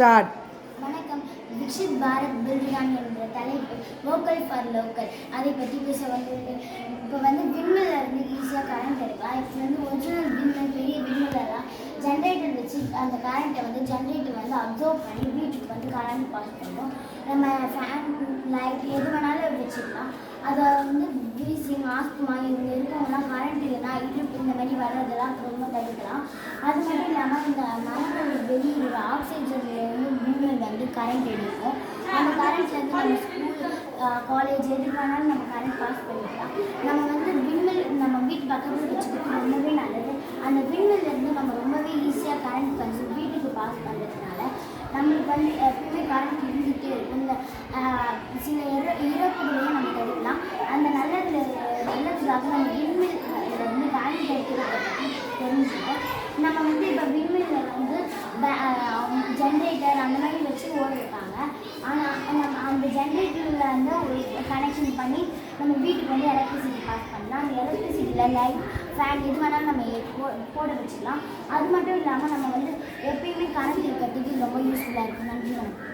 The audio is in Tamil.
ஸ்டார்ட். வணக்கம். விக்ஷித் பாரத் பில்டிரான் என்ற தலைப்பு லோக்கல் ஃபார் லோக்கல் அதை பற்றி பேச வந்துள்ளது. இப்போ விண்மில்ல இருந்து ஈஸியாக கரண்ட் எடுக்கலாம். இப்போ ஒரிஜினல் விண்மில் பெரிய விண்மில்லாம் ஜென்ரேட்டர் வச்சு அந்த கரண்ட்டை ஜென்ரேட்டர் அப்சர்வ் பண்ணி வீட்டுக்கு கரண்ட் பாஸ் பண்ணும். நம்ம ஃபேன் லைட் எது வேணாலும் வச்சுக்கலாம். அதை வீசிங் ஆஸ்துமா இவங்க இருக்கவங்கலாம் கரண்ட் இல்லைன்னா இடுப்பு இந்த மாதிரி வர்றதெல்லாம் ரொம்ப தடுக்கலாம். அது மட்டும் இல்லாமல் இந்த மரங்கள் வெளியிடுற ஆக்சிஜன்லேருந்து விண்மில் கரண்ட் எடுக்கும். அந்த கரண்ட்லேருந்து நம்ம ஸ்கூல் காலேஜ் எது வேணாலும் நம்ம கரண்ட் பாஸ் பண்ணிக்கலாம். நம்ம விண்மில் நம்ம வீட்டு பக்கத்தில் வச்சுக்கிறது ரொம்பவே நல்லது. அந்த விண்மில்லேருந்து நம்ம ரொம்பவே ஈஸியாக கரண்ட் வீட்டுக்கு பாஸ் பண்ணுறதுனால நம்மளுக்கு எப்பவுமே கரண்ட் இருந்துகிட்டே இருக்கும். இந்த சில இறப்புகளையும் நம்ம தடுக்கலாம். அந்த நல்லதுக்காக நம்ம விண்மில் வேல்யூ கிடைக்கிறத பற்றி தெரிஞ்சுக்கோம். நம்ம இப்போ விண்மில்லில் ஜென்ரேட்டர் அந்த மாதிரி வச்சு ஓடிருக்காங்க. ஆனால் நம்ம அந்த ஜென்ரேட்டரில் ஒரு கனெக்ஷன் பண்ணி நம்ம வீட்டுக்கு எலக்ட்ரிசிட்டி பாஸ் பண்ணலாம். அந்த எலக்ட்ரிசிட்டியில் லைட் ஃபேன் எது வேணாலும் நம்ம போட வச்சுக்கலாம். அது மட்டும் இல்லாமல் நம்ம எப்பயுமே கரண்ட் இருக்கிறதுக்கு ரொம்ப யூஸ்ஃபுல்லாக இருக்கும். நன்றி, வணக்கம்.